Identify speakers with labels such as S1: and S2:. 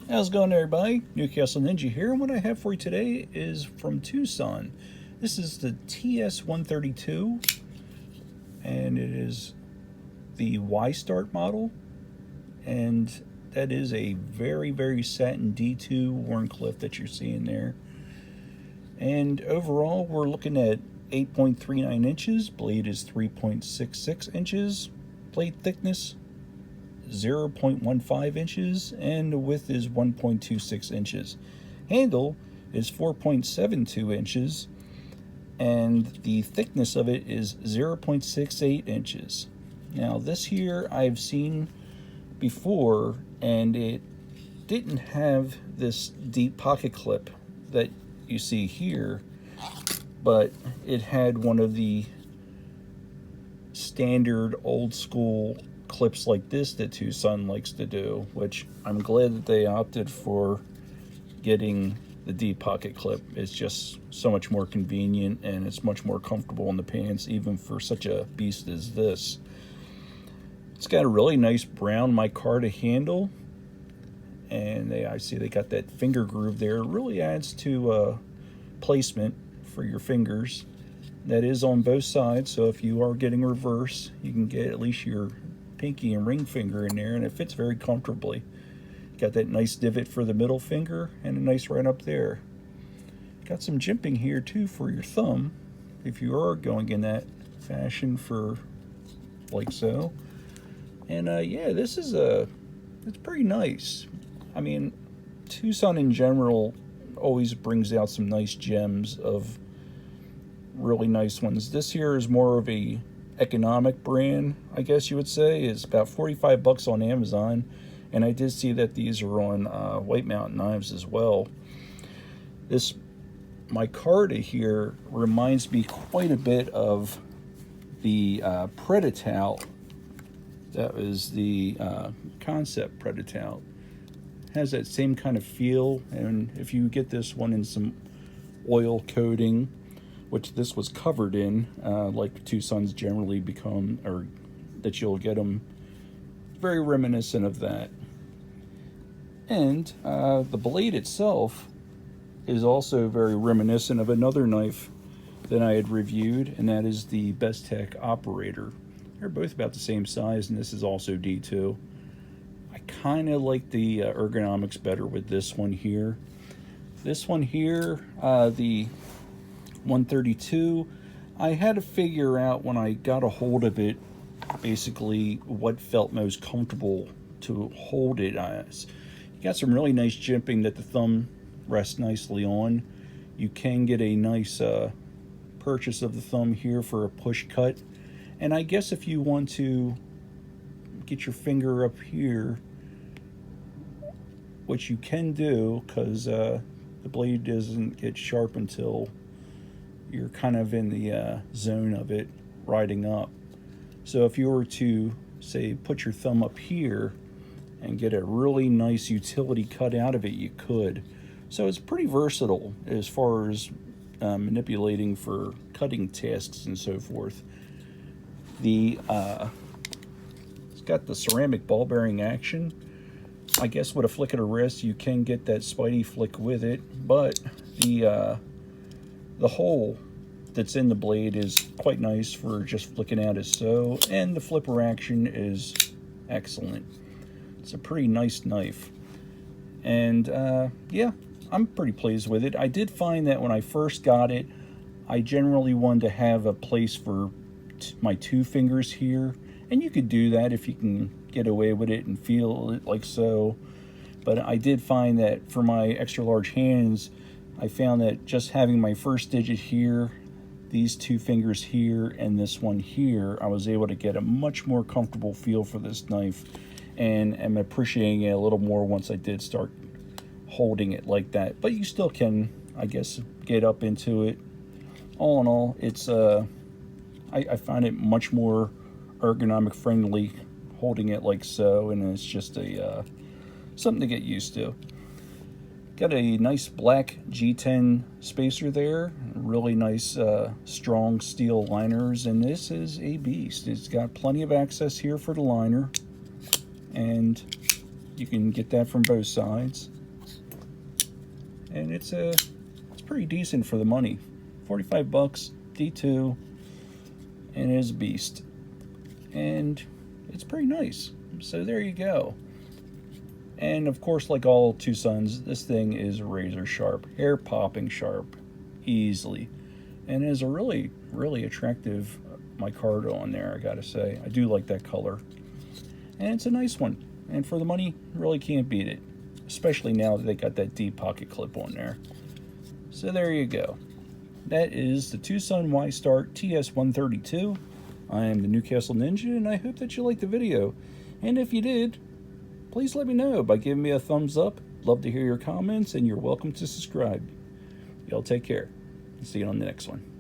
S1: How's it going, everybody? Newcastle Ninja here, and what I have for you today is from TwoSun. This is the TS132, and it is the Y-Start model, and that is a very Satin D2 Wharncliffe that you're seeing there. And overall, we're looking at 8.39 inches, blade is 3.66 inches, blade thickness 0.15 inches, and the width is 1.26 inches. Handle is 4.72 inches, and the thickness of it is 0.68 inches. Now this here I've seen before, and it didn't have this deep pocket clip that you see here, but it had one of the standard old school clips like this that TwoSun likes to do, which I'm glad that they opted for getting the deep pocket clip. It's just so much more convenient, and it's much more comfortable in the pants, even for such a beast as this. It's got a really nice brown micarta handle, and I see they got that finger groove there. It really adds to placement for your fingers. That is on both sides, so if you are getting reverse, you can get at least your pinky and ring finger in there, and it fits very comfortably. Got that nice divot for the middle finger and a nice right up there. Got some jimping here too for your thumb if you are going in that fashion, for like so. And yeah, this is it's pretty nice. I mean, TwoSun in general always brings out some nice gems of really nice ones. This here is more of a economic brand, I guess you would say. It's about 45 bucks on Amazon, and I did see that these are on White Mountain Knives as well. This micarta here reminds me quite a bit of the Predatal. That was the concept Predatal. Has that same kind of feel, and if you get this one in some oil coating, which this was covered in, like TwoSun's generally become, or that you'll get them, very reminiscent of that. And the blade itself is also very reminiscent of another knife that I had reviewed, and that is the Bestech Operator. They're both about the same size, and this is also D2. I kind of like the ergonomics better with this one here. This one here, the 132, I had to figure out when I got a hold of it basically what felt most comfortable to hold it as. You got some really nice jimping that the thumb rests nicely on. You can get a nice purchase of the thumb here for a push cut, and I guess if you want to get your finger up here, which you can do, because the blade doesn't get sharp until you're kind of in the zone of it riding up. So if you were to, say, put your thumb up here and get a really nice utility cut out of it, you could. So it's pretty versatile as far as manipulating for cutting tasks and so forth. It's got the ceramic ball bearing action. I guess with a flick of the wrist you can get that Spidey flick with it, but the hole that's in the blade is quite nice for just flicking out as so, and the flipper action is excellent. It's a pretty nice knife, and yeah, I'm pretty pleased with it. I did find that when I first got it, I generally wanted to have a place for my two fingers here, and you could do that if you can get away with it and feel it like so, but I did find that for my extra large hands, I found that just having my first digit here, these two fingers here, and this one here, I was able to get a much more comfortable feel for this knife, and am appreciating it a little more once I did start holding it like that. But you still can, I guess, get up into it. All in all, it's I find it much more ergonomic friendly holding it like so, and it's just a something to get used to. Got a nice black G10 spacer there, really nice strong steel liners, and this is a beast. It's got plenty of access here for the liner, and you can get that from both sides. and it's pretty decent for the money. 45 bucks, D2, and it is a beast. And it's pretty nice. So there you go. And of course, like all TwoSuns, this thing is razor sharp, hair popping sharp, easily. And it is a really, really attractive micarta on there, I gotta say. I do like that color. And it's a nice one. And for the money, really can't beat it. Especially now that they got that deep pocket clip on there. So there you go. That is the TwoSun Y-Start TS132. I am the Newcastle Ninja, and I hope that you liked the video. And if you did, please let me know by giving me a thumbs up. Love to hear your comments, and you're welcome to subscribe. Y'all take care. See you on the next one.